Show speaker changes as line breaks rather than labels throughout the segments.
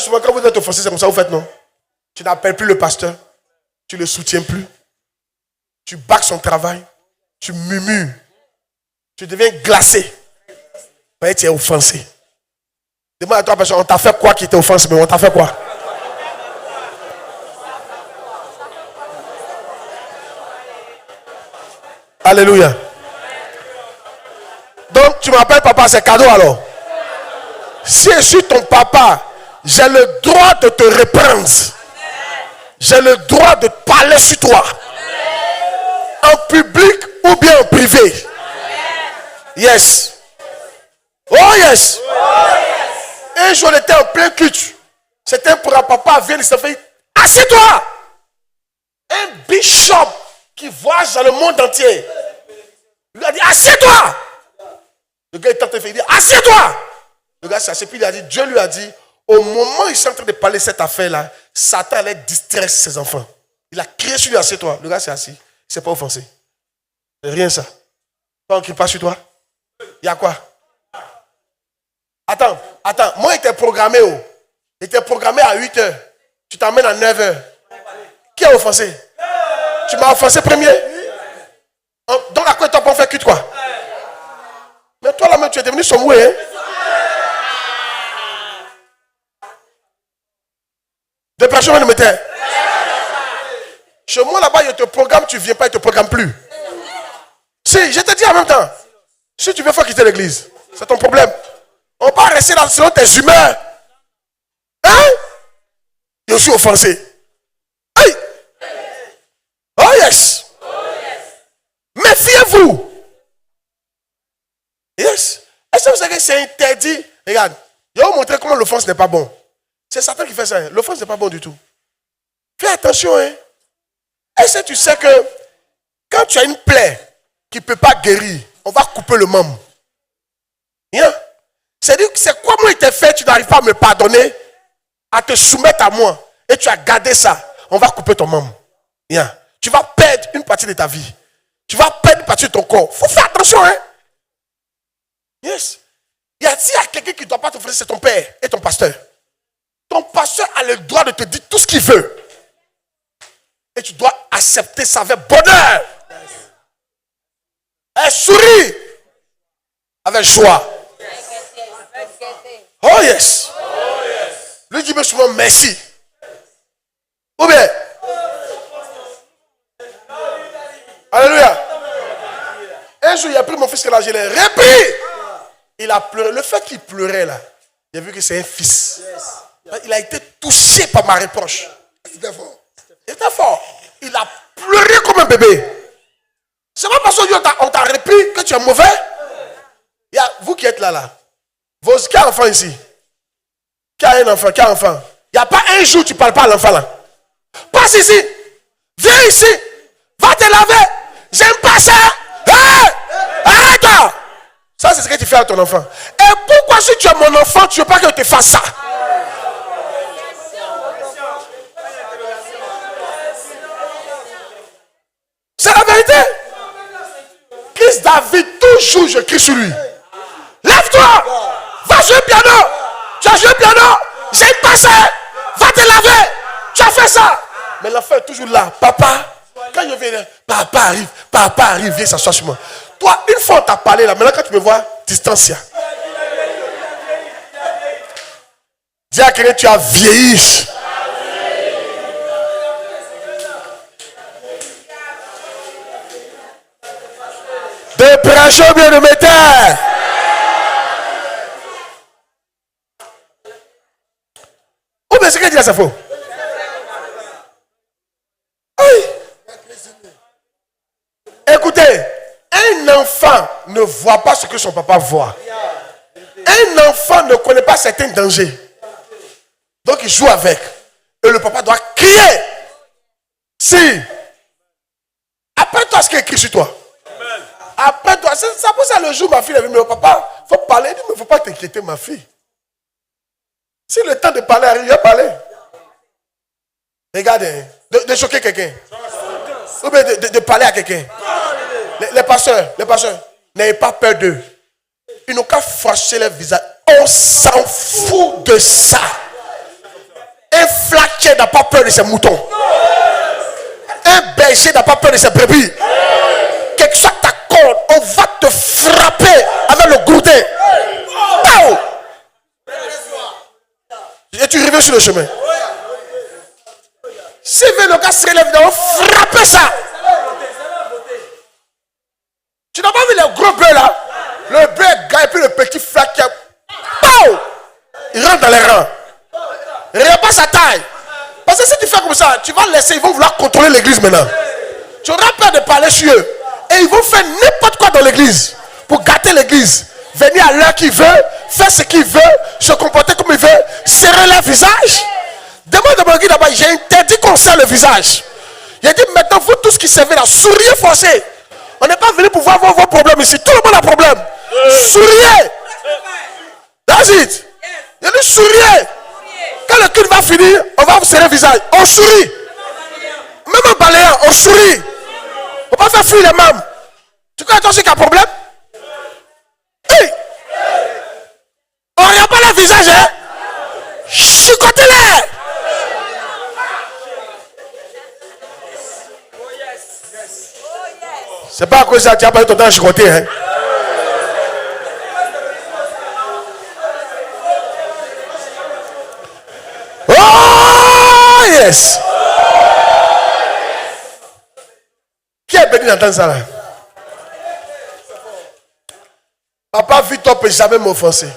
Là, souvent, quand vous êtes offensé, c'est comme ça que vous faites, non? Tu n'appelles plus le pasteur. Tu ne le soutiens plus. Tu bâcles son travail. Tu murmures. Tu deviens glacé. Mais tu es offensé. Demande à toi, parce qu'on t'a fait quoi qui t'offense, mais on t'a fait quoi? Alléluia. Donc, tu m'appelles papa, c'est cadeau alors. Si je suis ton papa, j'ai le droit de te reprendre. J'ai le droit de parler sur toi. En public ou bien en privé. Yes. Oh yes. Un jour, on était en plein culte. C'était pour un papa, vient, il se fait, assieds-toi. Un bishop qui voyage dans le monde entier. Il lui a dit, assieds-toi. Le gars est en train de faire, il dit, assieds-toi. Le gars s'est assis, puis il a dit, Dieu lui a dit, au moment où il est en train de parler de cette affaire-là, Satan allait distraire ses enfants. Il a crié sur lui, assieds-toi. Le gars s'est assis, il ne s'est pas offensé. C'est rien ça. Toi, on ne crie pas sur toi. Il y a quoi? Attends. Moi, il était programmé Il était programmé à 8h. Tu t'emmènes à 9h. Qui a offensé? Tu m'as offensé premier? Donc, à quoi tu n'as pas fait culte quoi? Mais toi, là-même, tu es devenu somoué, hein? Dépression, me mettait. Chez moi, là-bas, il te programme, tu ne viens pas, il ne te programme plus. Si, je te dis en même temps. Si tu veux faire quitter l'église, c'est ton problème. On ne va pas rester là selon tes humeurs. Hein? Je suis offensé. Hey! Oh yes! Méfiez-vous. Yes. Est-ce que vous savez que c'est interdit? Regarde, je vais vous montrer comment l'offense n'est pas bon. C'est Satan qui fait ça. Hein. L'offense n'est pas bon du tout. Fais attention. Hein. Est-ce que tu sais que quand tu as une plaie qui ne peut pas guérir, on va couper le membre. Hein? C'est-à-dire, c'est quoi moi il t'a fait, tu n'arrives pas à me pardonner, à te soumettre à moi, et tu as gardé ça, on va couper ton membre. Hein? Tu vas perdre une partie de ta vie. Tu vas perdre une partie de ton corps. Il faut faire attention. Hein? Yes. S'il y a quelqu'un qui ne doit pas te faire, c'est ton père et ton pasteur. Ton pasteur a le droit de te dire tout ce qu'il veut. Et tu dois accepter ça avec bonheur. Et souris avec joie. Oh yes. Lui dit souvent merci. Ou bien. Alléluia. Un jour, il a pris mon fils que là, je l'ai repris. Il a pleuré. Le fait qu'il pleurait là, il a vu que c'est un fils. Il a été touché par ma reproche. C'était fort. C'était fort. Il a pleuré comme un bébé. C'est pas parce qu'on t'a repris que tu es mauvais. Il y a, vous qui êtes là. Qui a un enfant ici? Qui a un enfant? Qui a un enfant? Il n'y a pas un jour où tu ne parles pas à l'enfant là. Passe ici. Viens ici. Va te laver. J'aime pas ça. Hey! Arrête-toi. Ça, c'est ce que tu fais à ton enfant. Et pourquoi si tu es mon enfant, tu ne veux pas que je te fasse ça? C'est la vérité. Christ David, toujours je crie sur lui. Lève-toi. Va jouer piano. Tu as joué piano. J'ai passé. Va te laver. Tu as fait ça. Mais l'enfant est toujours là. Papa, quand je viens, papa arrive, viens s'asseoir sur moi. Toi, une fois on t'a parlé là, maintenant quand tu me vois, distancia. Dis à quelqu'un, tu as vieilli. Dépression bien de métal. Oh, mais c'est qu'il dit là, c'est faux. Écoutez, un enfant ne voit pas ce que son papa voit. Un enfant ne connaît pas certains dangers. Donc il joue avec. Et le papa doit crier. Si. Après toi, ce qui est écrit sur toi. Après toi, c'est ça pour ça le jour ma fille est venue, mais papa, il faut parler, mais il ne faut pas t'inquiéter ma fille. Si le temps de parler arrive, il va parler. Regardez, de choquer quelqu'un. Ou bien de parler à quelqu'un. Les pasteurs, n'ayez pas peur d'eux. Ils n'ont qu'à fâcher leur visage. On s'en fout de ça. flaqué n'a pas peur de ses moutons. Un berger n'a pas peur de ses brebis. Quelque chose t'accorde, on va te frapper avec le gourdin. Oh! Et tu reviens sur le chemin. Si le gars se relève, on va frapper ça. Tu n'as pas vu les gros bœufs là? Le bœuf gars et puis le petit flaque. Oh! Il rentre dans les rangs. Il regarde pas sa taille. Parce que si tu fais comme ça, tu vas laisser, ils vont vouloir contrôler l'église maintenant. Tu auras peur de parler sur eux. Et ils vont faire n'importe quoi dans l'église. Pour gâter l'église. Venir à l'heure qu'il veut, faire ce qu'il veut, se comporter comme il veut, serrer leur visage. Demande à mon guide d'abord, j'ai interdit qu'on serre le visage. Il a dit maintenant, vous tous qui servez là, souriez forcé. On n'est pas venu pour voir vos problèmes ici. Tout le monde a problème. Souriez. That's it. Il a dit souriez. Quand le culte va finir, on va vous serrer le visage. On sourit. Même en balayant, on sourit. On va pas faire fuir les membres. Tu connais toi aussi qui a problème? Hey! On regarde pas le visage, hein? Chicotez-les! C'est pas à cause de ça que tu as pas eu ton temps à chicoter, hein? Oh yes! Qui est béni d'entendre ça là? Papa Victor ne peut jamais m'offenser.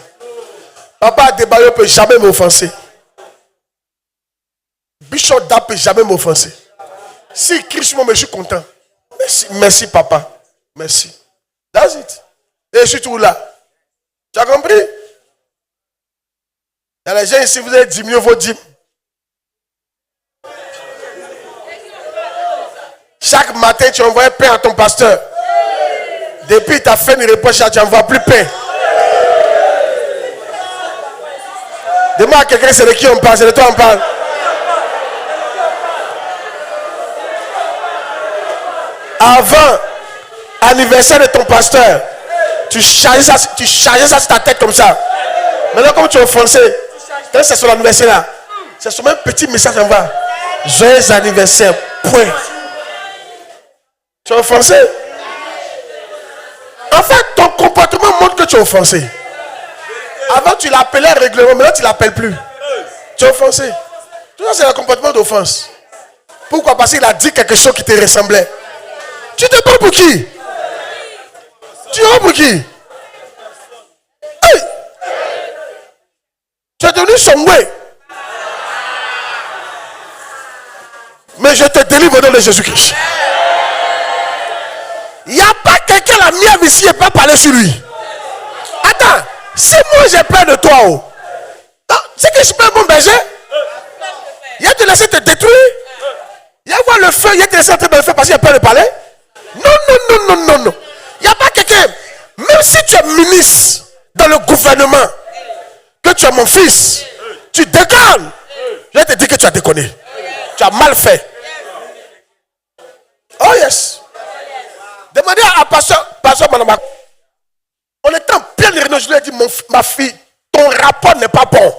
Papa Adebayo ne peut jamais m'offenser. Bishop Da ne peut jamais m'offenser. Si Christ me, je suis content. Merci, merci papa. Merci. That's it. Et je suis toujours là. Tu as compris? Il y a les gens ici, vous avez diminué vos dîmes. Chaque matin, tu envoies pain à ton pasteur. Depuis ta fin de reproche, tu n'envoies plus pain. Demande à quelqu'un, c'est de qui on parle, c'est de toi on parle. Avant anniversaire de ton pasteur, tu chargeais ça sur ta tête comme ça. Maintenant, comme tu es offensé, c'est sur l'anniversaire là. C'est sur un petit message en bas. Joyeux anniversaire, point. Tu es offensé. En fait, ton comportement montre que tu es offensé. Avant, tu l'appelais règlement, maintenant, tu ne l'appelles plus. Tu es offensé. Tout ça, c'est un comportement d'offense. Pourquoi? Parce qu'il a dit quelque chose qui te ressemblait. Tu te prends pour qui? Tu es pour qui? Hey! Tu es devenu son way. Mais je te délivre au nom de Jésus-Christ. Il n'y a pas quelqu'un la mienne ici et pas parler sur lui. Attends, si moi j'ai peur de toi, oh, c'est que je suis pas un bon berger. Il a te laissé te détruire. Il a voir le feu, il a te laissé entrer dans le feu parce qu'il a peur de parler. Non. Il n'y a pas quelqu'un, même si tu es ministre dans le gouvernement, que tu es mon fils, tu déconnes. Je vais te dire que tu as déconné. Tu as mal fait. Oh yes. Demandez à pasteur Manama. On était en pleine réunion, je lui ai dit, ma fille, ton rapport n'est pas bon.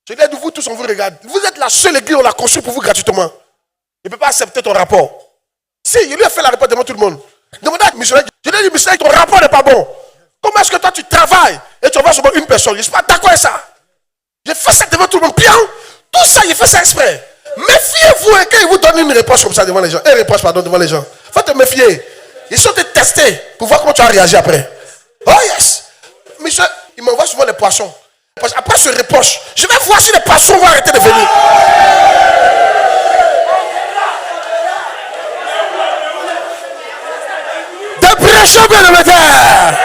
Je lui ai dit, vous tous, on vous regarde. Vous êtes la seule église, on l'a construit pour vous gratuitement. Il ne peut pas accepter ton rapport. Si, il lui a fait la réponse devant tout le monde. Demandez à missionnaire, je lui ai dit, missionnaire, ton rapport n'est pas bon. Comment est-ce que toi, tu travailles et tu envoies seulement une personne? Je ne suis pas d'accord avec ça. J'ai fait ça devant tout le monde. Bien, tout ça, il fait ça exprès. Méfiez-vous et quand il vous donne une réponse comme ça devant les gens. Une réponse, pardon, devant les gens. Il faut te méfier. Ils sont testés pour voir comment tu vas réagir après. Oh yes. Monsieur, il m'envoie souvent les poissons. Après ce reproche, je vais voir si les poissons vont arrêter de venir. Dépression, bien le terre.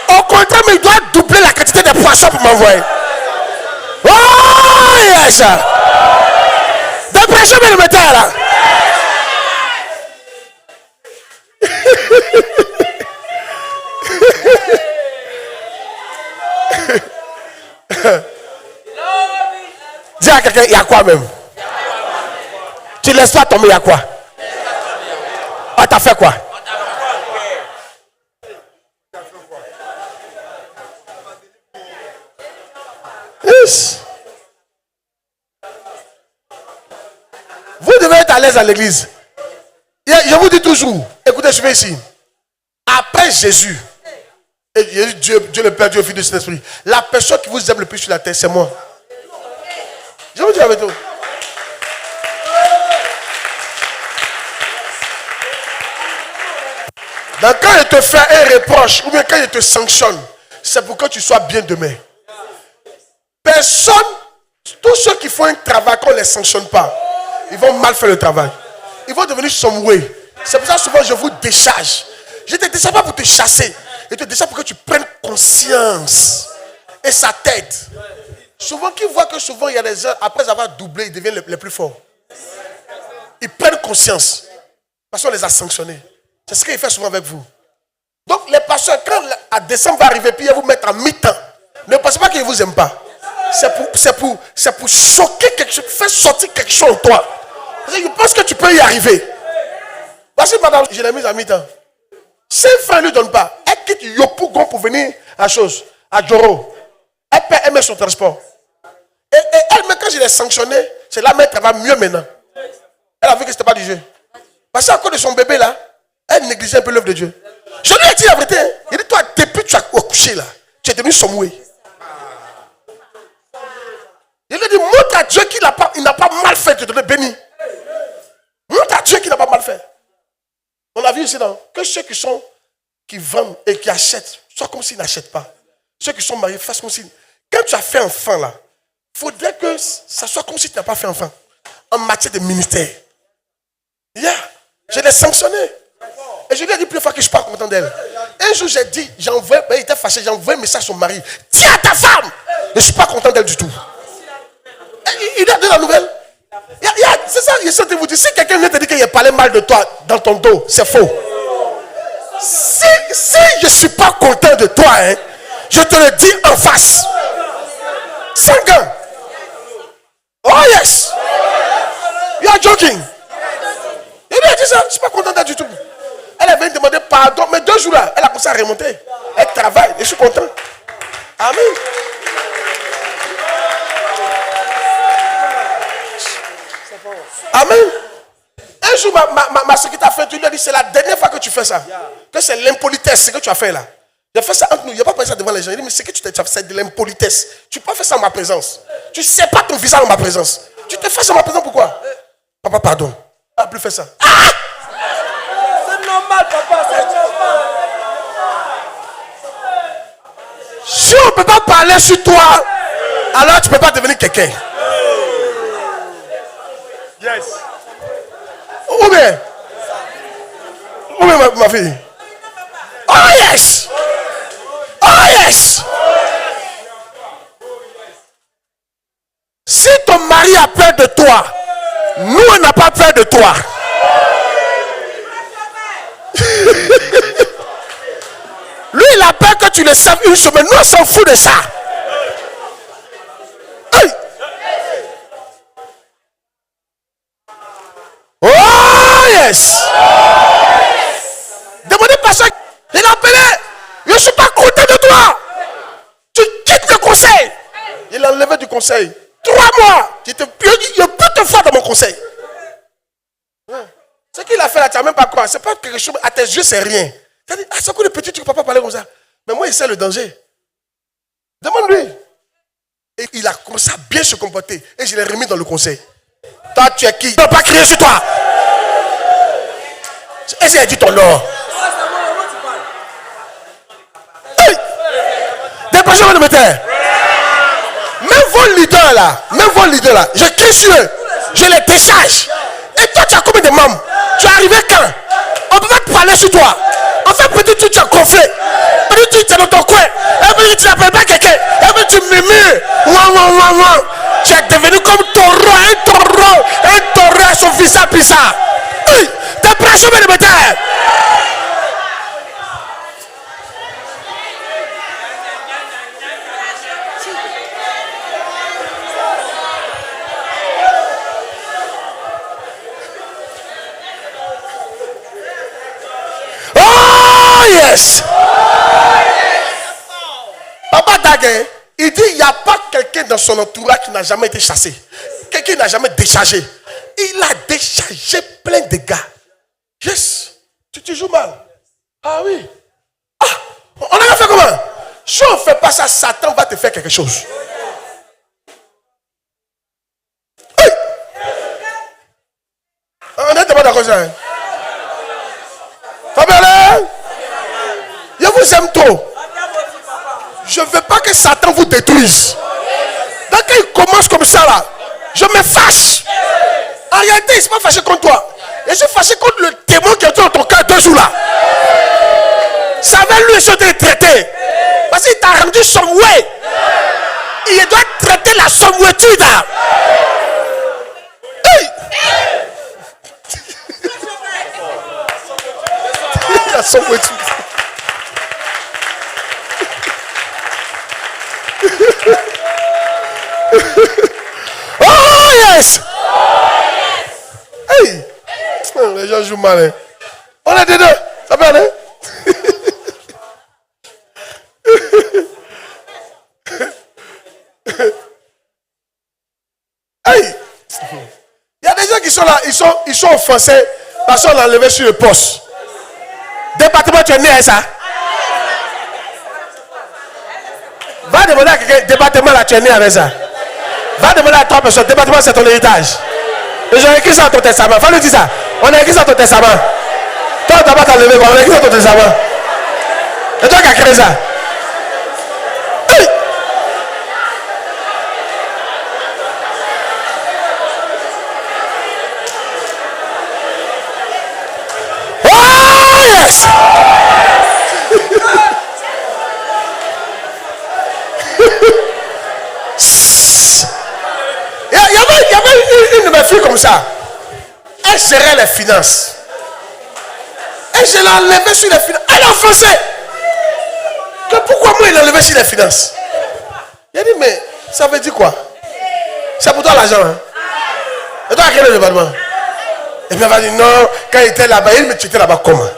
Au contraire, mais il doit doubler la quantité de poissons pour m'envoyer. Oh yes. Dépression, bien le terre là. Dis à quelqu'un, il y a quoi même? Tu laisses pas tomber, il y a quoi? Ah, t'as fait quoi? Yes. à l'aise à l'église. Je vous dis toujours, écoutez, je vais ici. Après Jésus, et Dieu le Père, Dieu le Fils, Dieu le Saint-Esprit, la personne qui vous aime le plus sur la terre, c'est moi. Je vous dis avec vous. Donc quand il te fait un reproche, ou bien quand il te sanctionne, c'est pour que tu sois bien demain. Personne, tous ceux qui font un travail, qu'on ne les sanctionne pas, ils vont mal faire le travail. Ils vont devenir someway. C'est pour ça que souvent je vous décharge. Je ne te décharge pas pour te chasser. Je te décharge pour que tu prennes conscience. Et ça t'aide. Souvent, qui voit que souvent il y a des gens, après avoir doublé, ils deviennent les plus forts. Ils prennent conscience. Parce qu'on les a sanctionnés. C'est ce qu'il fait souvent avec vous. Donc les pasteurs, quand à décembre va arriver, puis ils vont vous mettre en mi-temps. Ne pensez pas qu'ils ne vous aiment pas. C'est pour choquer quelque chose, faire sortir quelque chose en toi. Parce que je pense que tu peux y arriver. Voici madame, je l'ai mise en mi-temps. Si un frère ne lui donne pas, elle quitte Yopougon pour venir à chose, à Djoro. Elle met son transport. Et elle, quand je l'ai sanctionné, c'est là qu'elle travaille mieux maintenant. Elle a vu que ce n'était pas du jeu. Parce qu'à cause de son bébé là, elle négligeait un peu l'œuvre de Dieu. Je lui ai dit la vérité. Il dit, toi, depuis que tu as couché là, tu es devenu somoué. Il lui a dit, montre à Dieu qu'il n'a pas mal fait de te donner béni. Montre à Dieu qu'il n'a pas mal fait. On a vu ici, non, que ceux qui vendent et qui achètent, soient comme s'ils n'achètent pas. Ceux qui sont mariés, fassent comme s'ils... Quand tu as fait enfant là, il faudrait que ça soit comme si tu n'as pas fait enfant. En matière de ministère. Je l'ai sanctionné. Et je lui ai dit plusieurs fois que je ne suis pas content d'elle. Un jour, j'ai dit, il était fâché, j'ai envoyé un message à son mari. Tiens à ta femme! Je ne suis pas content d'elle du tout. Et il a donné la nouvelle. C'est ça, je sais de vous dire. Si quelqu'un vient te dire qu'il a parlé mal de toi dans ton dos, c'est faux. Si je ne suis pas content de toi, hein, je te le dis en face. 5 ans. Oh yes. You are joking. Il lui a dit ça, je ne suis pas content d'elle du tout. Elle est venue demander pardon, mais 2 jours là, elle a commencé à remonter. Elle travaille et je suis content. Amen. Amen. Un jour, ma secrétaire a fait, tu lui as dit, c'est la dernière fois que tu fais ça. Que c'est l'impolitesse, ce que tu as fait là. J'ai fait ça entre nous, il n'y a pas fait ça devant les gens. Il dit, mais c'est que tu as fait, c'est de l'impolitesse. Tu peux pas faire ça en ma présence. Tu ne sais pas ton visage en ma présence. Tu te fais ça en ma présence, pourquoi? Papa, pardon. Ah, plus fait ça. Ah!
C'est normal, papa, c'est normal.
Si on ne peut pas parler sur toi, alors tu ne peux pas devenir quelqu'un.
Yes.
Où bien ma fille? Oh yes! Oh yes! Si ton mari a peur de toi, nous on n'a pas peur de toi. Lui il a peur que tu le serves une semaine. Nous on s'en fout de ça. Hey. Oh yes! Demandez pas ça. Il a appelé. Je ne suis pas content de toi. Tu quittes le conseil. Il l'a enlevé du conseil. 3 mois. Je peux te faire dans mon conseil. Ce qu'il a fait là, tu n'as même pas quoi. C'est pas quelque chose. À tes yeux, c'est rien. Tu as dit, c'est quoi le petit, tu ne peux pas parler comme ça. Mais moi, il sait le danger. Demande-lui. Et il a commencé à bien se comporter. Et je l'ai remis dans le conseil. Toi, tu es qui? Je ne peux pas crier sur toi. Est-ce qu'il a dit ton nom? Hey! Des personnes de me taire. Même vos leaders là, je crie sur eux. Je les décharge. Et toi, tu as combien de membres? Tu es arrivé quand? On peut pas te parler sur toi. En fait, peut-être tu as gonflé. Peut-être tu es dans ton coin. Et puis tu n'appelles pas quelqu'un. Et puis tu murmures. Tu es devenu comme un taureau à son visage bizarre. T'es prêt de me taire. Oh yes. Papa Daguet, il dit il n'y a pas quelqu'un dans son entourage qui n'a jamais été chassé. Quelqu'un n'a jamais déchargé. il a déchargé plein de gars. Yes. Tu joues mal. Ah oui. Ah, on a fait comment? Si on ne fait pas ça, Satan va te faire quelque chose. Oui. On n'est pas d'accord ça. Hein? Fabien, je vous aime trop. Je ne veux pas que Satan vous détruise. Donc quand il commence comme ça là, je me fâche. En réalité, il ne s'est pas fâché contre toi. Je suis fâché contre le démon qui est dans ton cœur 2 jours là. Ça va lui se traiter. Parce qu'il t'a rendu somewhere. Il doit traiter la sommetude. Hey! La sommetude. Oh yes! Hey! Les gens jouent mal. Hein? On est dedans. Ça va aller? Hey! Il y a des gens qui sont là, ils sont offensés parce qu'on l'a enlevé sur le poste. Département, tu es né à ça? Va demander à quelqu'un, département là, tu es né avec ça. Va demander à 3 personnes, département c'est ton héritage. Ils ont écrit ça dans ton testament. Faut lui dire ça. On a écrit ça dans ton testament. Toi, tu n'as pas t'enlever, on a écrit ça dans ton testament. Et toi qui as créé ça. Hey! Oh yes! Il y avait une de mes filles comme ça. Elle gérait les finances. Et je l'ai enlevé sur les finances. Elle a offensé. Que pourquoi moi il l'a enlevé sur les finances? Il a dit, mais ça veut dire quoi? C'est pour toi l'argent. Hein? Et toi, à quel département? Et puis elle va dire, non, quand il était là-bas, il me tuait là-bas comment?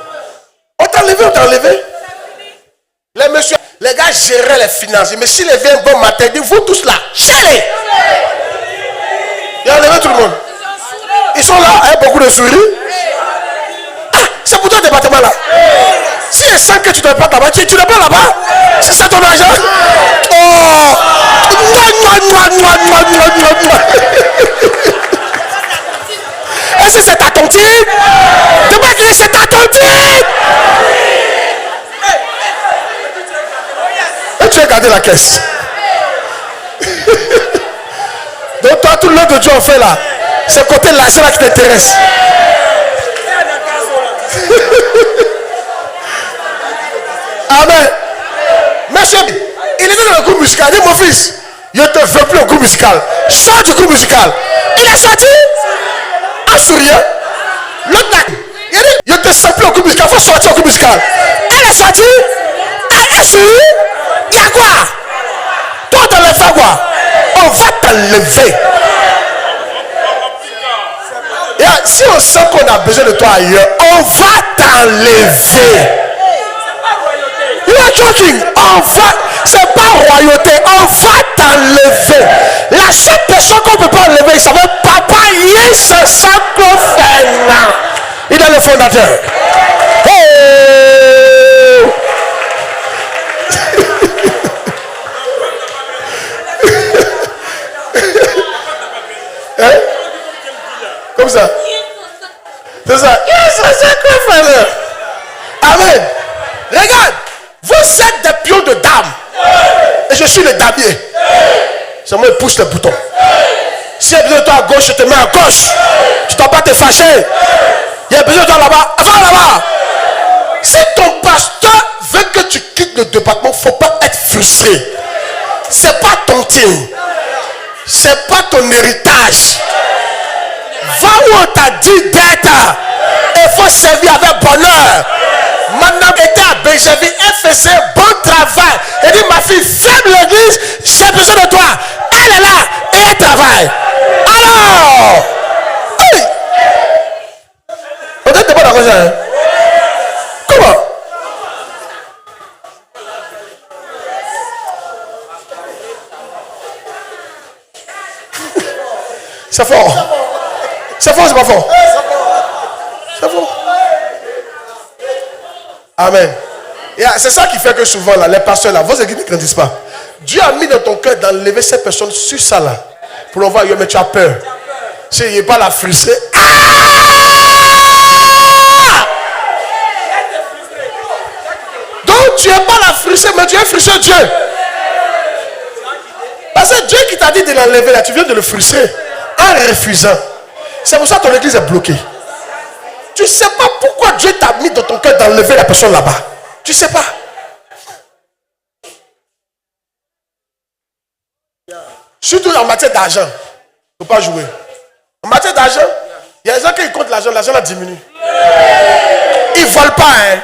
On t'a enlevé, on t'a enlevé. Les gars géraient les finances. Mais s'il vient un bon matin, il dit, vous tous là, gérez. Il a enlevé tout le monde. Ils sont là, avec beaucoup de sourires. Ah, c'est pour ton département là. Si il sent que tu ne pas là-bas, tu ne pas là-bas. C'est ton argent. Oh! Est-ce que c'est ta tontine? Demande qui c'est ta tontine. Et tu as gardé la caisse. Donc toi, tout l'autre que tu as fait là, c'est côté l'argent là qui t'intéresse. Amen. Monsieur, il était dans le groupe musical. Il dit, mon fils, je ne te veux plus au groupe musical. Sors du groupe musical. Il est sorti en souriant. L'autre là, il dit, je ne te sens plus au groupe musical. Il faut sortir au groupe musical. Elle est sortie. Elle est sourie. Il y a quoi? Toi, tu le fais quoi? On va t'enlever. Si on sent qu'on a besoin de toi ailleurs, on va t'enlever. You are joking. C'est pas royauté, on va t'enlever. La seule personne qu'on ne peut pas enlever, il s'appelle Papa Yes Saint-Prophète. Il est le fondateur. Oh! Hein? Comme ça. C'est ça. Yes Saint-Prophète. Amen. Regarde. Vous êtes des pions de dames. Et je suis le damier. C'est moi qui pousse le bouton. Si il y a besoin de toi à gauche, je te mets à gauche. Tu ne dois pas te fâcher. Il y a besoin de toi là-bas. Va là-bas. Si ton pasteur veut que tu quittes le département, il ne faut pas être frustré. Ce n'est pas ton team. Ce n'est pas ton héritage. Va où on t'a dit d'être. Il faut servir avec bonheur. Madame était à Benjamin, elle faisait bon travail. Elle dit, ma fille, ferme l'église, j'ai besoin de toi. Elle est là et elle travaille. Alors, oui. On n'était pas d'accord ça. Hein? Comment? C'est fort. C'est fort, c'est pas fort? C'est fort. Amen. C'est ça qui fait que souvent, là, les pasteurs, là, vos églises ne grandissent pas. Dieu a mis dans ton cœur d'enlever cette personne sur ça, là. Pour l'envoyer, mais tu as peur. Si il n'est pas la frustrer. Donc, tu n'es pas la frustrer, mais tu es frustré Dieu. Parce que Dieu qui t'a dit de l'enlever, là, tu viens de le frustrer en refusant. C'est pour ça que ton église est bloquée. Tu ne sais pas pourquoi Dieu t'a mis dans ton cœur d'enlever la personne là-bas. Tu ne sais pas. Surtout en matière d'argent. Il ne faut pas jouer. En matière d'argent, il y a des gens qui comptent l'argent là diminue. Ils ne volent pas, hein.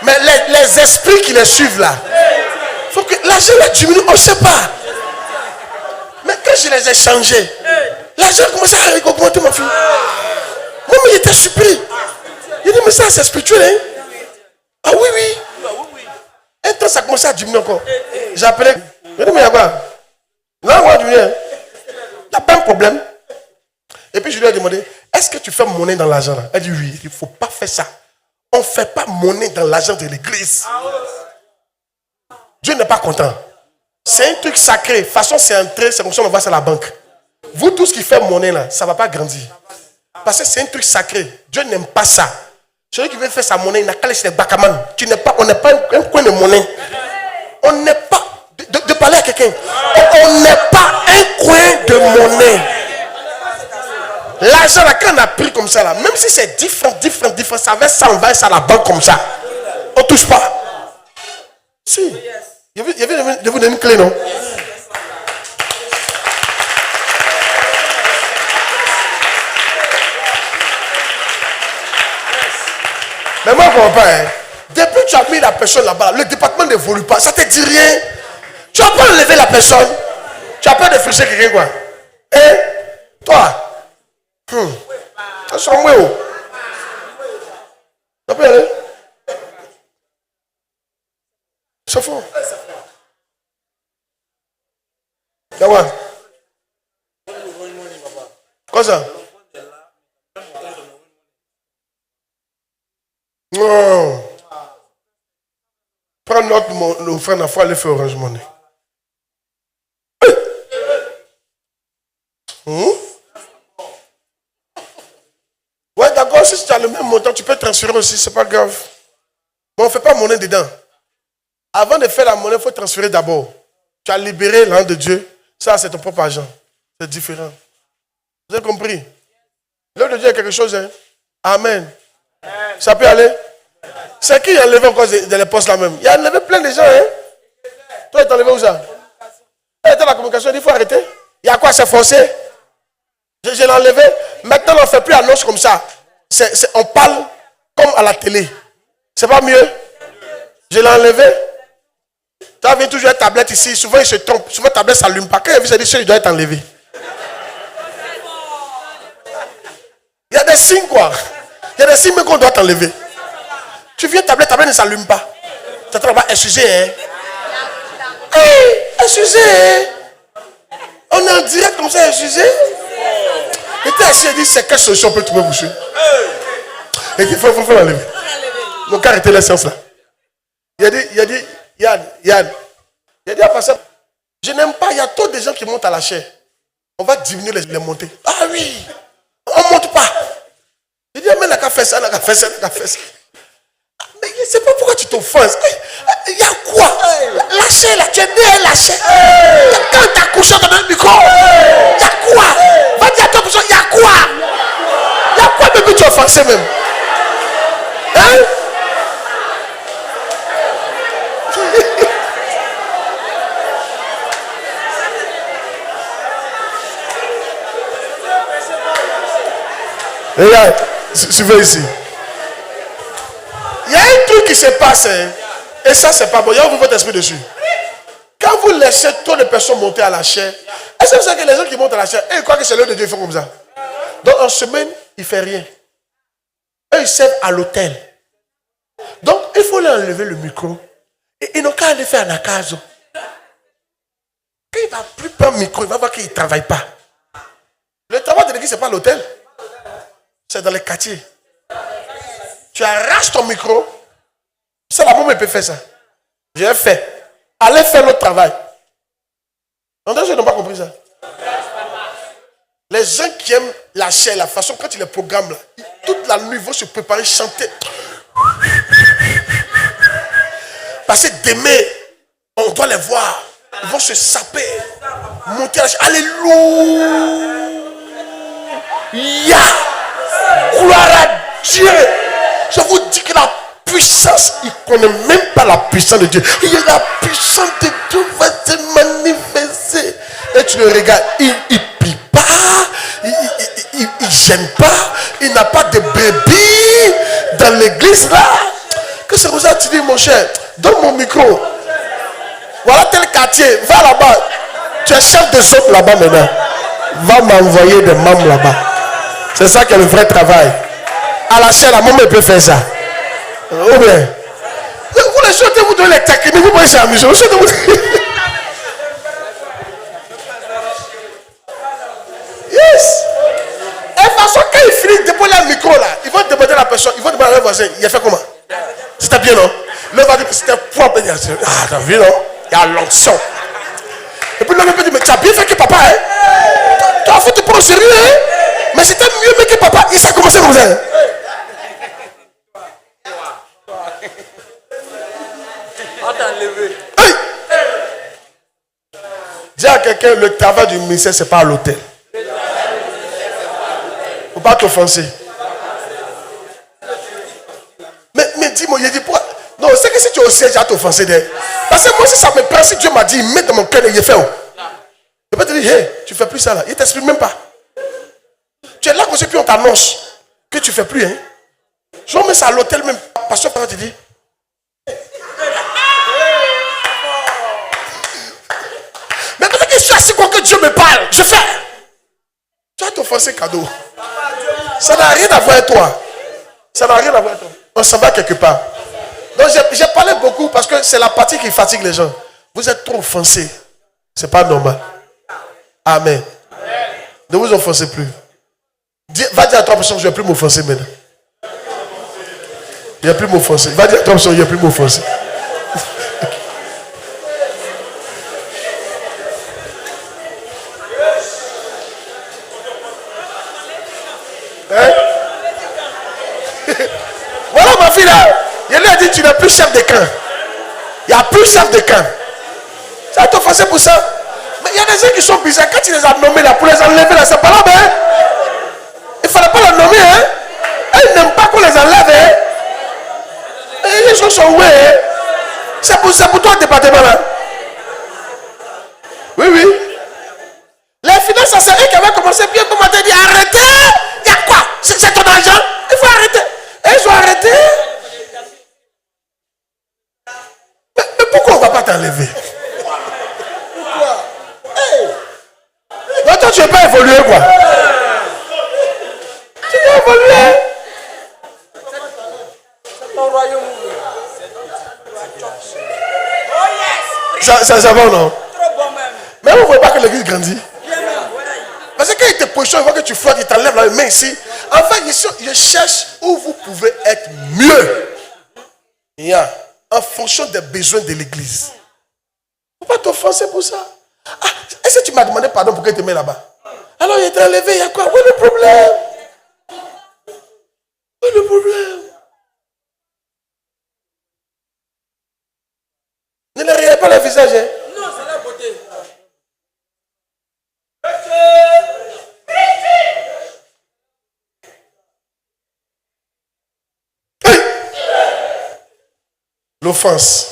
Mais les esprits qui les suivent là, il faut que l'argent là diminue, on ne sait pas. Mais quand je les ai changés, l'argent a commencé à augmenter, ma fille. Moi, mais il était surpris. Il dit, mais ça, c'est spirituel, hein? Ah oui, oui. Un temps, ça a commencé à diminuer encore. J'ai appelé. Il dit, mais il y a quoi? Non, moi, il n'y a pas un problème. Et puis, je lui ai demandé, est-ce que tu fais monnaie dans l'argent là? Elle dit, oui. Il ne faut pas faire ça. On ne fait pas monnaie dans l'argent de l'église. Dieu n'est pas content. C'est un truc sacré. De toute façon, c'est entré, c'est comme ça qu'on va à la banque. Vous, tous qui faites monnaie là, ça ne va pas grandir. Parce que c'est un truc sacré. Dieu n'aime pas ça. Celui qui veut faire sa monnaie, il n'a qu'à laisser les bakaman. On n'est pas un coin de monnaie. On n'est pas... De parler à quelqu'un. On n'est pas un coin de monnaie. L'argent là, quand on a pris comme ça là, même si c'est différent, ça va s'envahir à la banque comme ça. On ne touche pas. Si. Il y avait de vous donner une clé, non? Mais moi, je ne comprends pas. Hein. Depuis que tu as mis la personne là-bas, le département n'évolue pas. Ça ne te dit rien. Tu vas pas enlever la personne. Tu as peur de frustrer quelqu'un, quoi. Hein? Toi. Ça sera moi. Tu peux aller? C'est faux. D'accord. Quoi ça? Non. Prends note, mon frère n'a pas aller faire Orange Money. Ouais, d'accord, si tu as le même montant, tu peux transférer aussi, c'est pas grave. Mais on ne fait pas monnaie dedans. Avant de faire la monnaie, il faut transférer d'abord. Tu as libéré l'âme de Dieu. Ça, c'est ton propre argent. C'est différent. Vous avez compris? L'œuvre de Dieu est quelque chose, hein? Amen. Ça peut aller? C'est qui a enlevé encore de les postes là même? Il a enlevé plein de gens, hein? Toi, tu as enlevé où ça? Il était la communication, il faut arrêter. Il y a quoi, c'est forcé? Je l'ai enlevé. Maintenant, on ne fait plus annonce comme ça. On parle comme à la télé. C'est pas mieux? Je l'ai enlevé. Tu as vu toujours une tablette ici. Souvent, il se trompe. Souvent, la tablette ne s'allume pas. Quand il a vu ça, il doit être enlevé. Il y a des signes, quoi. Il y a des signes qu'on doit t'enlever. Tu viens tablette ne s'allume pas. Tu attends là-bas, excusez, hein. Hey, excusez, hein. On est en direct comme ça, excusez. Et tu as essayé de dire, c'est quelle solution on peut trouver, monsieur? Et il faut l'enlever. Donc, arrêtez la séance là. Il a dit, Yann, à passer. Je n'aime pas, il y a trop de gens qui montent à la chair. On va diminuer les montées. Ah oui, on ne monte pas. Il dit, mais n'a qu'à faire ça, n'a qu'à faire ça, n'a qu'à faire ça. Mais je ne sais pas pourquoi tu t'offenses. Il y a quoi? La chair là, tu es né la chair. Quand tu as couché dans le micro, il y a quoi? Va dire à toi, il y a quoi? Il y a quoi, bébé, tu es offensé même? Hein? Regarde, suivez ici. Il y a un truc qui se passe, hein, et ça, c'est pas bon. Il y a votre esprit dessus. Quand vous laissez trop de personnes monter à la chair, est-ce que vous savez que les gens qui montent à la chair, ils croient que c'est l'œuvre de Dieu, ils font comme ça. Donc, en semaine, il ne fait rien. Eux, ils servent à l'hôtel. Donc, il faut leur enlever le micro. Et ils n'ont qu'à aller faire un acaso. Quand il ne va plus prendre le micro, il va voir qu'il ne travaille pas. Le travail de l'église, ce n'est pas l'hôtel. c'est dans les quartiers. Tu arraches ton micro. C'est la maman peut faire ça. J'ai fait. Allez faire l'autre travail. On n'a pas compris ça. Les gens qui aiment la chair, la façon quand ils les programment là, toute la nuit ils vont se préparer, chanter. Parce que demain, on doit les voir. Ils vont se saper, monter à la chair. Alléluia. Gloire à Dieu. Je vous dis que la puissance, il ne connaît même pas la puissance de Dieu. Il y a la puissance de Dieu va se manifester. Et tu le regardes, il ne plie pas, il ne gêne pas, il n'a pas de brebis dans l'église là. Que c'est pour ça que tu dis, mon cher, donne mon micro. Voilà tel quartier, va là-bas. Tu es chef des autres là-bas maintenant. Va m'envoyer des membres là-bas. C'est ça qui est le vrai travail. À la chaîne, la maman peut faire ça. Ou bien, vous les chantez, vous donnez les techniques, vous pouvez s'amuser. Yes. Et de toute façon, quand ils finissent de déposer le micro là, ils vont demander à la personne, ils vont demander à leur voisin, il a fait comment? C'était bien, non? Le va dire que c'était propre. Ah, t'as vu, non? Il y a l'onction. Et puis l'homme peut dire, mais tu as bien fait que papa, hein? Tu as fait te prendre au sérieux, hein? Mais c'était mieux que papa, il s'est commencé comme ça. Hey! Dis à quelqu'un, le travail du ministère, ce n'est pas à l'hôtel. Il ne faut pas t'offenser. Mais dis-moi, il dit pourquoi? Non, c'est que si tu es au siège, tu vas t'offenser d'elle. Parce que moi, si ça me prend, si Dieu m'a dit, il met dans mon cœur et il fait. Je peux te dire, hey, tu ne fais plus ça là. Il ne t'explique même pas. Tu es là qu'on sait plus, on t'annonce que tu ne fais plus. Hein? Je mets ça à l'hôtel même. Pasteur, comment tu dis? Mais peut-être que je suis assis quoi que Dieu me parle. Je fais. Tu vas t'offenser cadeau. Ça n'a rien à voir avec toi. Ça n'a rien à voir avec toi. On s'en va quelque part. Donc j'ai parlé beaucoup parce que c'est la partie qui fatigue les gens. Vous êtes trop offensés. C'est pas normal. Amen. Ne vous offensez plus. Va dire à toi personne, je ne vais plus m'offenser maintenant. Je ne vais plus m'offenser. Va dire à toi personne, je ne vais plus m'offenser. Hein? Voilà ma fille là. Il lui a dit tu n'es plus chef de camp. Il n'y a plus chef de camp. Ça va t'offenser pour ça. Mais il y a des gens qui sont bizarres. Quand tu les as nommés là pour les enlever là, c'est pas là, hein? Il ne fallait pas les nommer, hein? Ils n'aiment pas qu'on les enlève, hein? Et les gens sont ouais, hein? C'est pour toi le département là. Oui, oui. Les finances, c'est eux qui avaient commencé bien pour m'attendre. Arrêtez! Il y a quoi? C'est ton argent? Il faut arrêter. Et ils ont arrêté. Mais pourquoi on ne va pas t'enlever? Pourquoi? Hey. Non, toi, tu ne veux pas évoluer, quoi. Tu dois évoluer. C'est ton royaume. Ça va ou non? Mais vous ne voyez pas que l'église grandit? Parce que quand il te positionne, il voit que tu flottes, il t'enlève la main ici. En fait, je cherche où vous pouvez être mieux. En fonction des besoins de l'église. Il ne faut pas t'offenser pour ça. Ah, est-ce que tu m'as demandé pardon pour que tu te mets là-bas? Alors il était enlevé, il y a quoi? Où est le problème? Où est le problème? Ne les regardez pas le visage. Hein?
Non, c'est la beauté.
L'offense.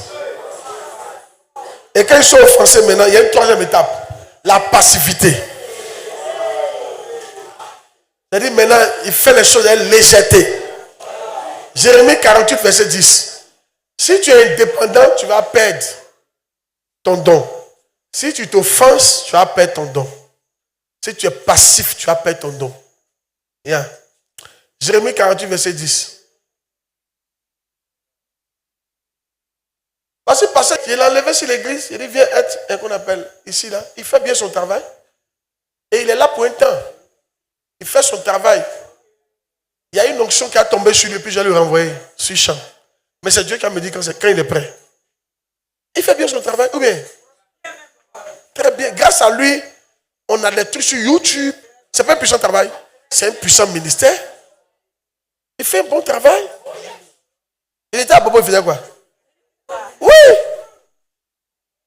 Et quand ils sont offensés maintenant, il y a une troisième étape. La passivité. C'est-à-dire maintenant, il fait les choses avec légèreté. Jérémie 48, verset 10. Si tu es indépendant, tu vas perdre ton don. Si tu t'offenses, tu vas perdre ton don. Si tu es passif, tu vas perdre ton don. Bien. Jérémie 48, verset 10. Parce qu'il a enlevé sur l'église, il vient être, qu'on appelle ici, là. Il fait bien son travail. Et il est là pour un temps. Il fait son travail. onction qui a tombé sur lui, puis je vais lui renvoyer sur le champ. Mais c'est Dieu qui me dit quand il est prêt. Il fait bien son travail, ou bien? Très bien. Grâce à lui, on a des trucs sur YouTube. C'est pas un puissant travail, c'est un puissant ministère. Il fait un bon travail. Il était à Bobo, il faisait quoi? Oui.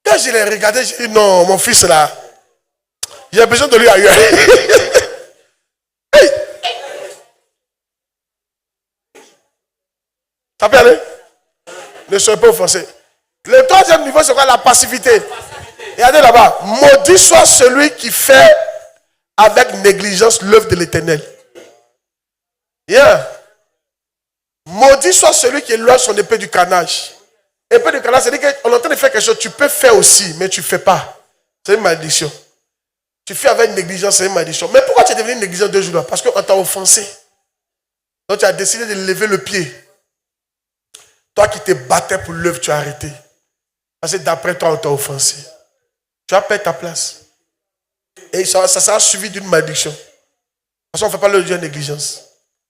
Quand je l'ai regardé, j'ai dit non, mon fils là, j'ai besoin de lui ailleurs. Hey. Ça peut aller? Ne soyez pas offensés. Le troisième niveau, c'est quoi? La passivité. Regardez là-bas. Maudit soit celui qui fait avec négligence l'œuvre de l'Éternel. Yeah. Maudit soit celui qui éloigne son épée du carnage. Épée du carnage, c'est-à-dire qu'on est en train de faire quelque chose, tu peux faire aussi, mais tu ne fais pas. C'est une malédiction. Tu fais avec négligence, c'est une malédiction. Mais pourquoi tu es devenu négligent 2 jours là? Parce qu'on t'a offensé. Donc tu as décidé de lever le pied. Toi qui te battais pour l'œuvre, tu as arrêté. Parce que d'après toi, on t'a offensé. Tu as perdu ta place. Et ça sera suivi d'une malédiction. Parce qu'on ne fait pas le Dieu de négligence.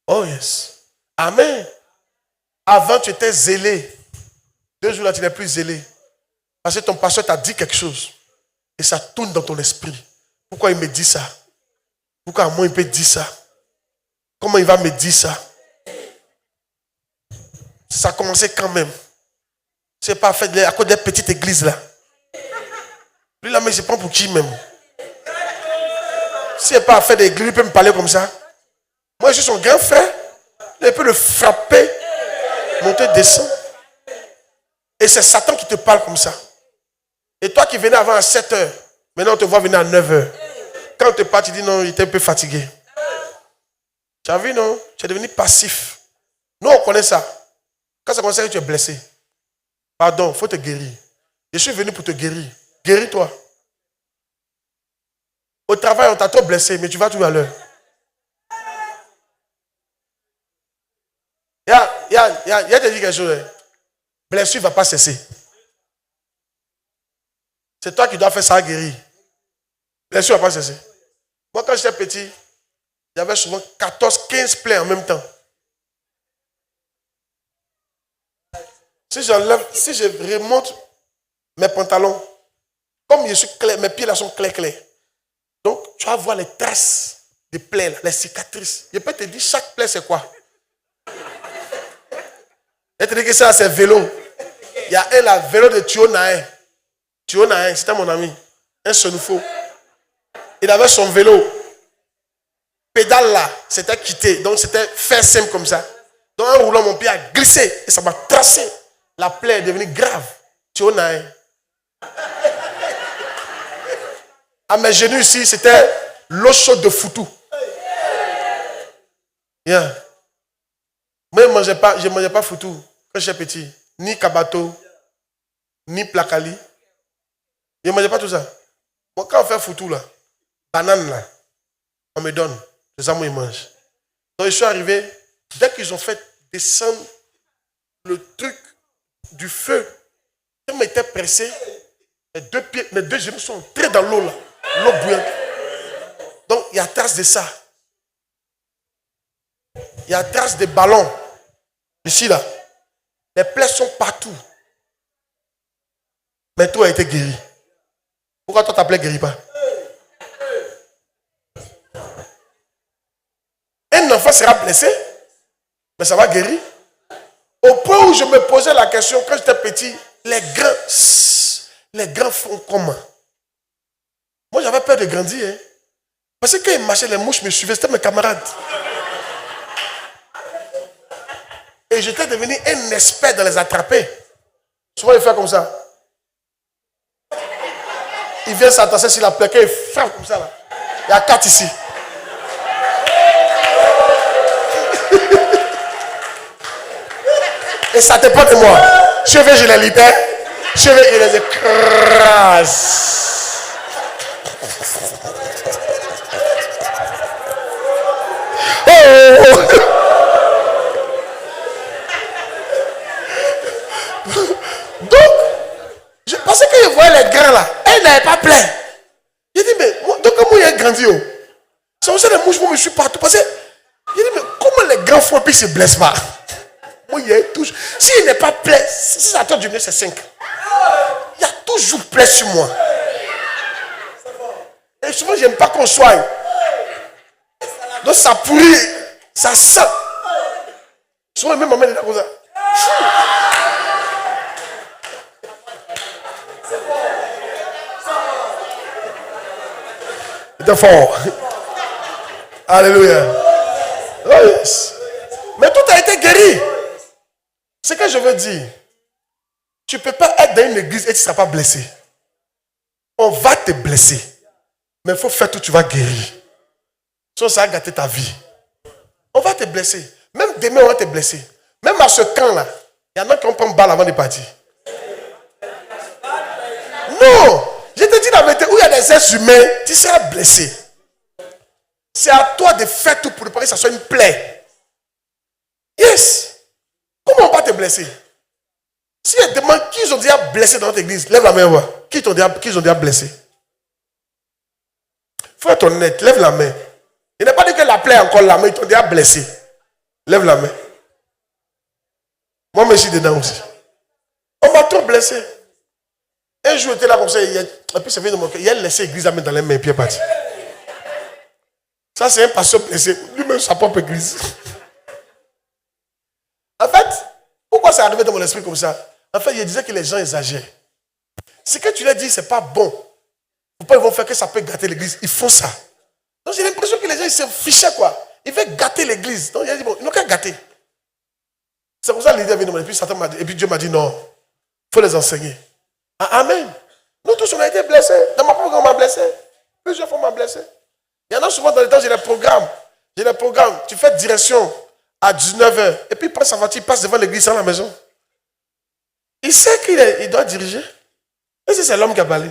Oh yes. Amen. Avant, tu étais zélé. 2 jours là, tu n'es plus zélé. Parce que ton pasteur t'a dit quelque chose. Et ça tourne dans ton esprit. Pourquoi il me dit ça? Pourquoi moi il peut dire ça? Comment il va me dire ça? Ça a commencé quand même. C'est pas fait à cause des petites églises là. Lui là, mais je prends pour qui même? Si il n'est pas fait d'église, il peut me parler comme ça. Moi, je suis son grand frère. Il peut le frapper, monter, descendre. Et c'est Satan qui te parle comme ça. Et toi qui venais avant à 7 heures, maintenant on te voit venir à 9 heures. Quand on te parle, tu dis non, il était un peu fatigué. Tu as vu, non? Tu es devenu passif. Nous, on connaît ça. Quand ça commence, tu es blessé. Pardon, il faut te guérir. Je suis venu pour te guérir. Guéris-toi. Au travail, on t'a trop blessé, mais tu vas tout à l'heure. Il y a te dit quelque chose. Blessure ne va pas cesser. C'est toi qui dois faire ça guérir. Blessure ne va pas cesser. Moi, quand j'étais petit, j'avais souvent 14, 15 plaies en même temps. Si je remonte mes pantalons, comme je suis clair, mes pieds là sont clairs. Donc, tu vas voir les traces des plaies, là, les cicatrices. Je peux te dire, chaque plaie, c'est quoi? Je te dis que ça, c'est vélo. Il y a un là, vélo de Thio Nain. Thio Nain, c'était mon ami. Un Sonoufo. Il avait son vélo. Pédale là, c'était quitté. Donc, c'était fait simple comme ça. Donc, en roulant, mon pied a glissé. Et ça m'a tracé. La plaie est devenue grave. Thio Nain. À mes genoux ici, c'était l'eau chaude de Foutou. Yeah. Moi, je ne mangeais pas Foutou quand j'étais petit. Ni Kabato, ni Plakali. Je ne mangeais pas tout ça. Moi, quand on fait Foutou, là, banane, là, on me donne. C'est ça, moi, ils mangent. Donc, je suis arrivé, dès qu'ils ont fait descendre le truc du feu, je m'étais pressé, mes deux genoux sont entrés dans l'eau, là. L'eau bouillante. Donc, il y a trace de ça. Il y a trace de ballons. Ici, là. Les plaies sont partout. Mais tout a été guéri. Pourquoi toi, ta plaie ne guérit pas? Un enfant sera blessé, mais ça va guérir. Au point où je me posais la question, quand j'étais petit, les grands font comment? Moi, j'avais peur de grandir. Hein? Parce que quand ils marchaient, les mouches me suivaient, c'était mes camarades. Et j'étais devenu un expert dans les attraper. Souvent, il fait comme ça. Il vient s'attasser sur la plaque et il frappe comme ça. Là. Il y a 4 ici. Et ça dépend de moi. Je les libère. Je les écrase. Oh! Donc, je pensais que je voyais les grands là. Et ils n'avaient pas plein. J'ai dit, mais donc comment il a grandi? C'est aussi les mouches vont me suivre partout. Parce que j'ai dit, mais comment les grand frère, puis il ne se blesse pas. Moi, il y a toujours. S'il n'est pas plein, si ça attend du mieux, c'est 5. Il y a toujours plein sur moi. Et souvent, je n'aime pas qu'on soigne. Donc, ça pourrit, ça sent. Souvent, même maman est là comme ça. C'est fort. Alléluia. Oh yes. Mais tout a été guéri. Ce que je veux dire, tu ne peux pas être dans une église et tu ne seras pas blessé. On va te blesser. Mais il faut faire tout, tu vas guérir. Sinon, ça va gâter ta vie. On va te blesser. Même demain, on va te blesser. Même à ce camp-là, il y en a qui vont prendre balle avant de partir. Non! Je te dis la vérité, où il y a des êtres humains, tu seras blessé. C'est à toi de faire tout pour ne pas que ça soit une plaie. Yes! Comment on va te blesser? Si je demande qui ils ont déjà blessé dans notre église, lève la main, voir. Qui ils ont déjà blessé? Il faut être honnête, lève la main. Il n'est pas dit que la plaie est encore là, mais ils t'ont déjà blessé. Lève la main. Moi, je suis dedans aussi. On m'a trop blessé. Un jour, j'étais là comme ça, et puis ça vient de mon cœur. Il a laissé l'église dans les mains, et puis il est parti. Ça, c'est un pasteur blessé. Lui-même, sa propre église. En fait, pourquoi ça arrivait dans mon esprit comme ça? En fait, il disait que les gens exagèrent. Ce que tu leur dis, c'est pas bon. Pourquoi ils vont faire que ça peut gâter l'église? Ils font ça. Donc j'ai l'impression que les gens, ils se fichaient quoi. Ils veulent gâter l'église. Donc il a dit, bon, ils n'ont qu'à gâter. C'est pour ça que l'idée est venue dans mon esprit. Et puis Dieu m'a dit, non, il faut les enseigner. Ah, amen. Nous tous, on a été blessés. Dans ma propre, on m'a blessé. Plusieurs fois, on m'a blessé. Il y en a souvent dans les temps, j'ai des programmes. Tu fais direction à 19h. Et puis, il prend sa voiture, il passe devant l'église dans la maison. Il sait qu'il doit diriger. Et c'est l'homme qui a parlé.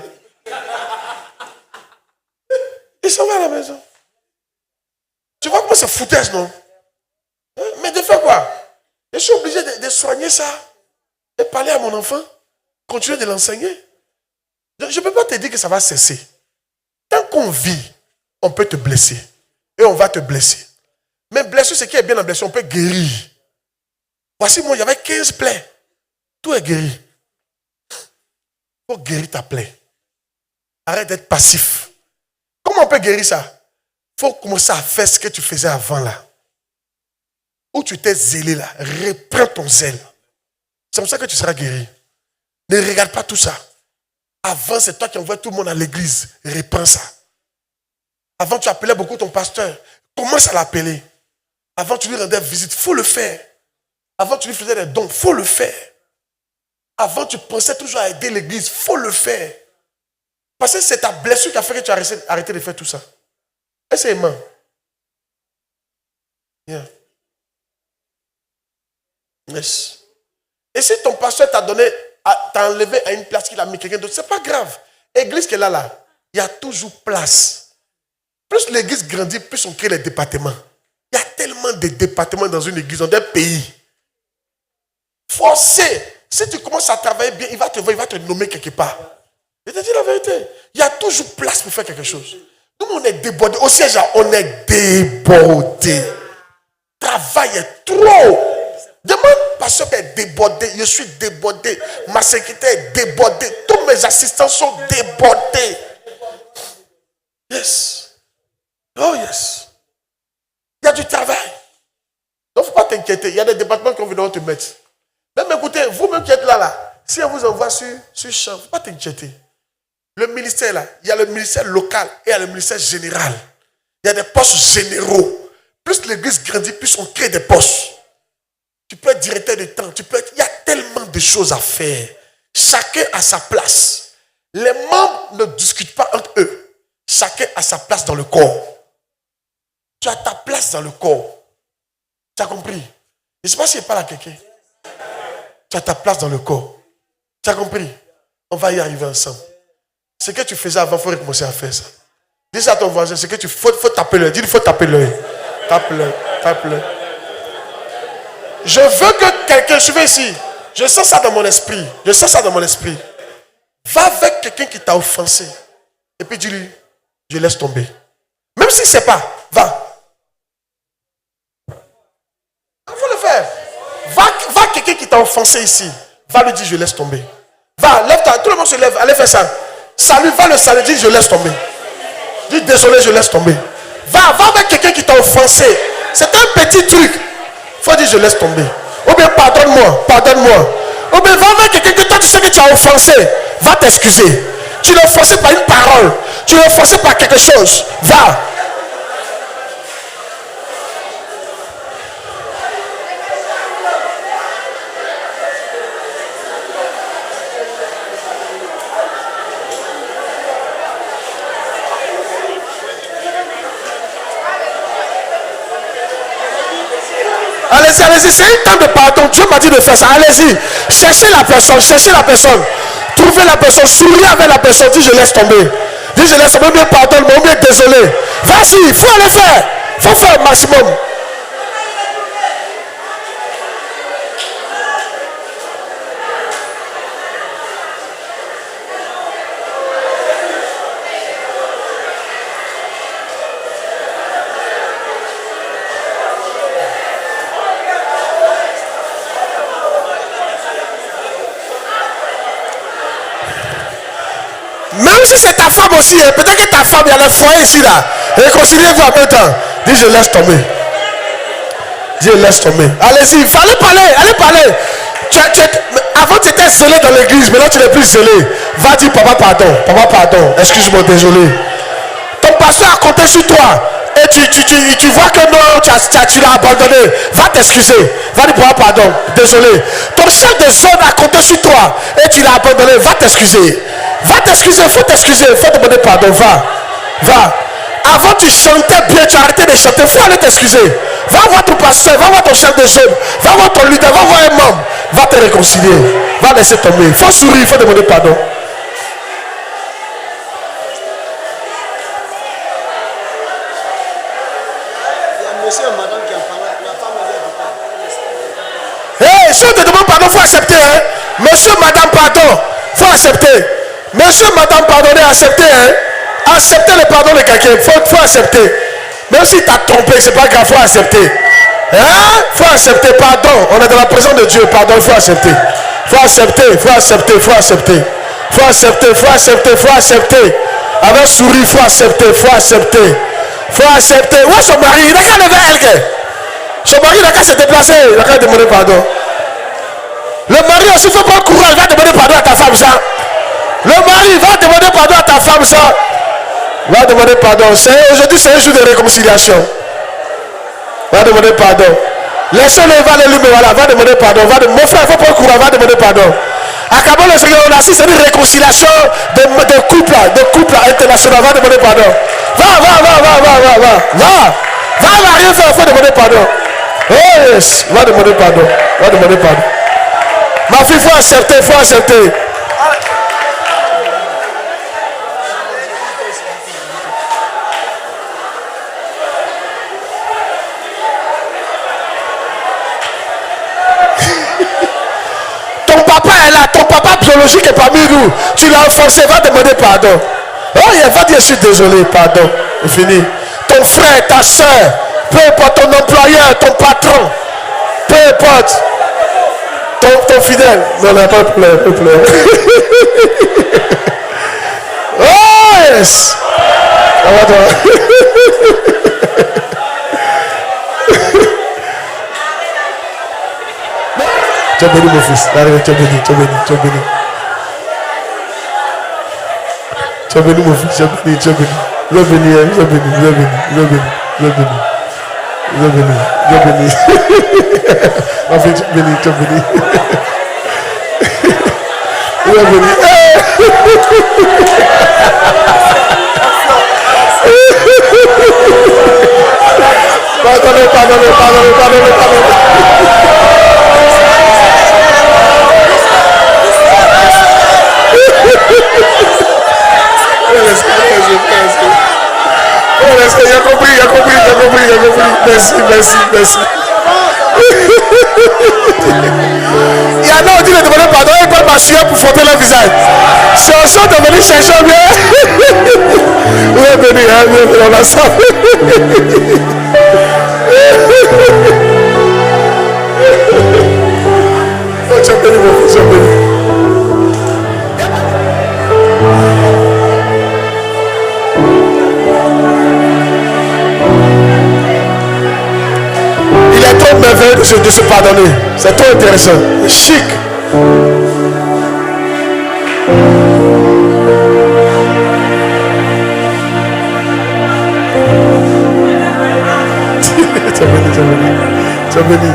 Il s'en va à la maison. Tu vois comment c'est foutaise, non? Mais de faire quoi? Je suis obligé de soigner ça. Et parler à mon enfant. Continuer de l'enseigner. Je ne peux pas te dire que ça va cesser. Tant qu'on vit, on peut te blesser. Et on va te blesser. Mais blessure, ce qui est bien en blessure, on peut guérir. Voici moi, il y avait 15 plaies. Tout est guéri. Il faut guérir ta plaie. Arrête d'être passif. Comment on peut guérir ça? Il faut commencer à faire ce que tu faisais avant là. Où tu t'es zélé là. Reprends ton zèle. C'est comme ça que tu seras guéri. Ne regarde pas tout ça. Avant, c'est toi qui envoies tout le monde à l'église. Reprends ça. Avant, tu appelais beaucoup ton pasteur. Commence à l'appeler. Avant, tu lui rendais visite. Il faut le faire. Avant, tu lui faisais des dons. Il faut le faire. Avant, tu pensais toujours à aider l'église. Il faut le faire. Parce que c'est ta blessure qui a fait que tu as arrêté de faire tout ça. Essaye-moi. Yeah. Yes. Et si ton pasteur t'a enlevé à une place qu'il a mis quelqu'un d'autre, c'est pas grave. L'église qui est là, il y a toujours place. Plus l'église grandit, plus on crée les départements. Il y a tellement de départements dans une église, dans des pays. Forcé. Si tu commences à travailler bien, il va te nommer quelque part. Je te dis la vérité. Il y a toujours place pour faire quelque chose. Nous, on est débordés. Au siège, on est débordés. Travail est trop. Demande pasteur qui est débordé. Je suis débordé. Ma secrétaire est débordée. Tous mes assistants sont débordés. Yes. Oh yes. Il y a du travail. Donc, il ne faut pas t'inquiéter. Il y a des départements qu'on veut te mettre. Même écoutez, vous-même qui êtes là, si on vous envoie sur champ, il ne faut pas t'inquiéter. Le ministère là, il y a le ministère local et il y a le ministère général. Il y a des postes généraux. Plus l'église grandit, plus on crée des postes. Tu peux être directeur de temps, il y a tellement de choses à faire. Chacun a sa place. Les membres ne discutent pas entre eux. Chacun a sa place dans le corps. Tu as ta place dans le corps. Tu as compris? Je ne sais pas s'il parle à quelqu'un. Tu as ta place dans le corps. Tu as compris? On va y arriver ensemble. Ce que tu faisais avant, il faut recommencer à faire ça. Dis ça à ton voisin, c'est que tu faut taper l'œil. Dis, il faut taper l'œil. Tape l'œil. Tape l'œil. Je veux que quelqu'un, je vais ici. Je sens ça dans mon esprit. Je sens ça dans mon esprit. Va avec quelqu'un qui t'a offensé. Et puis dis-lui, je laisse tomber. Même si c'est pas, va. quelqu'un qui t'a offensé ici, va lui dire je laisse tomber. Va, lève-toi, tout le monde se lève, allez faire ça. Salut, va le saluer, dis je laisse tomber. Dis désolé, je laisse tomber. Va avec quelqu'un qui t'a offensé. C'est un petit truc. Il faut dire je laisse tomber. Ou bien pardonne-moi, pardonne-moi. Ou bien va avec quelqu'un que toi tu sais que tu as offensé. Va t'excuser. Tu l'as offensé par une parole. Tu l'as offensé par quelque chose. Va. Allez-y, allez-y, c'est un temps de pardon. Dieu m'a dit de faire ça. Allez-y, cherchez la personne, cherchez la personne. Trouvez la personne, souriez avec la personne, dis je laisse tomber. Dis je laisse tomber, bien pardonne-moi, bien désolé. Vas-y, il faut aller faire. Il faut faire le maximum. Même si c'est ta femme aussi, peut-être que ta femme, il y a le foyer ici là. Réconciliez-vous en même temps. Dis je laisse tomber. Dis je laisse tomber. Allez-y, il fallait parler, allez parler. Avant tu étais zélé dans l'église, maintenant tu n'es plus zélé. Va dire papa pardon, excuse-moi, désolé. Ton pasteur a compté sur toi. Et tu vois que non, tu l'as abandonné. Va t'excuser. Va dire papa pardon, désolé. Ton chef de zone a compté sur toi. Et tu l'as abandonné. Va t'excuser. Va t'excuser, il faut t'excuser, il faut demander pardon, va. Avant tu chantais bien, tu as arrêté de chanter, il faut aller t'excuser. Va voir ton pasteur, va voir ton chef de zone, va voir ton leader, va voir un membre, va te réconcilier, va laisser tomber. Il faut sourire, il faut demander pardon.
Monsieur et madame qui en parlent, la femme
Hey, si on te demande pardon, il faut accepter. Hein? Monsieur, madame, pardon, il faut accepter. Monsieur, madame, pardonnez, acceptez. Hein? Acceptez le pardon de quelqu'un. Il faut accepter. Même si tu as trompé, c'est pas grave, il faut accepter. Il faut accepter, pardon. On est dans la présence de Dieu, pardon, il faut accepter. Il faut accepter, il faut accepter, il faut accepter. Il faut accepter, il faut accepter, il faut accepter. Avec sourire, il faut accepter, il faut accepter. Il faut accepter. Où est son mari? Il n'a qu'à lever elle. Son mari n'a qu'à se déplacer, il n'a qu'à demander pardon. Le mari aussi, il faut prendre courage, il va demander pardon à ta femme, ça. Le mari va demander pardon à ta femme, ça. Va demander pardon. Aujourd'hui, c'est un jour de réconciliation. Va demander pardon. Laissez-le, va l'allumer, voilà, va demander pardon. Mon frère, il faut prendre courage, va demander pardon. À Cabot, le Seigneur, on a assisté à une réconciliation de couple international. Va demander pardon. Va, rien faire, il faut demander pardon. Oh yes, va demander pardon. Va demander pardon. Ma fille, il faut accepter, il faut accepter. Ton papa biologique est parmi nous. Tu l'as offensé, va demander pardon. Oh, il va dire je suis désolé, pardon. C'est fini. Ton frère, ta soeur, peu importe ton employeur, ton patron, peu importe. Ton fidèle. Non, non, pas pleurer, pas pleurer. Oh yes. Tu as béni mon fils. Tu as béni. Tu as béni mon fils. Tu as béni. Tu as béni. Tu as béni. Ma fille, tu as béni. Tu as béni. Tu as béni. Pardonnez. Il a compris. Merci. Il y en a qui me demandent pardon, ils prennent ma sueur pour frotter leur visage. C'est en sorte de venir chercher bien. Bienvenue, on a ça. fils est béni. Il est trop merveilleux de se pardonner. C'est trop intéressant. Chic. Tu es béni.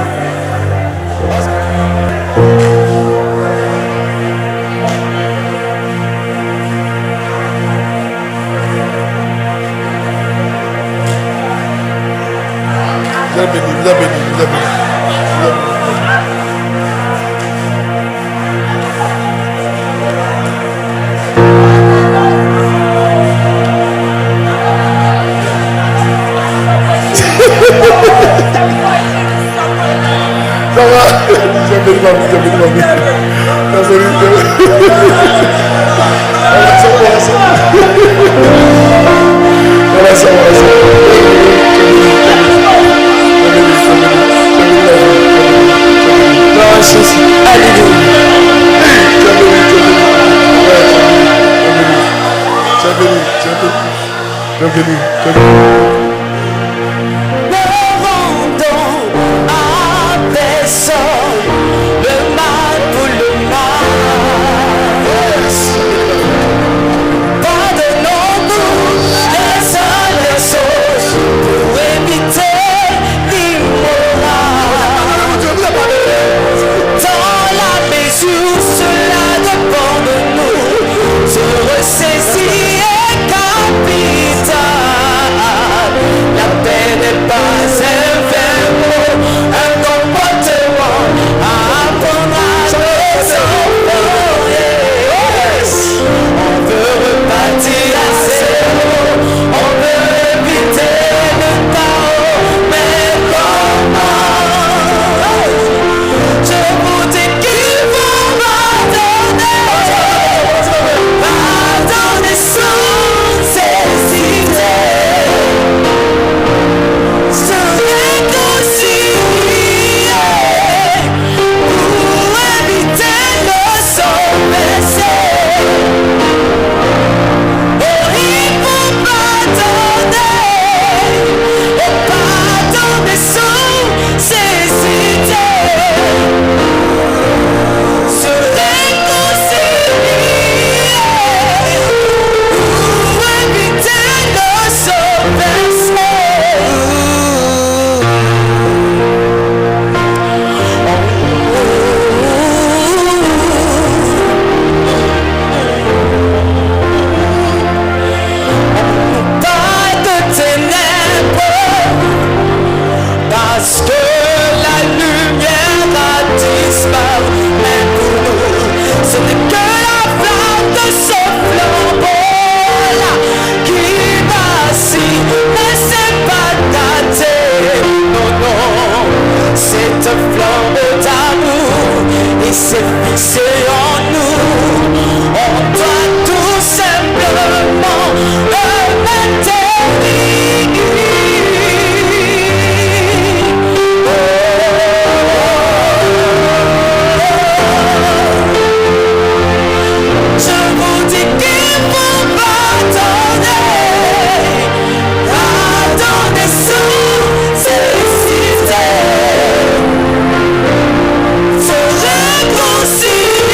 Se réconcilier.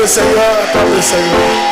le Seigneur, acclame le Seigneur.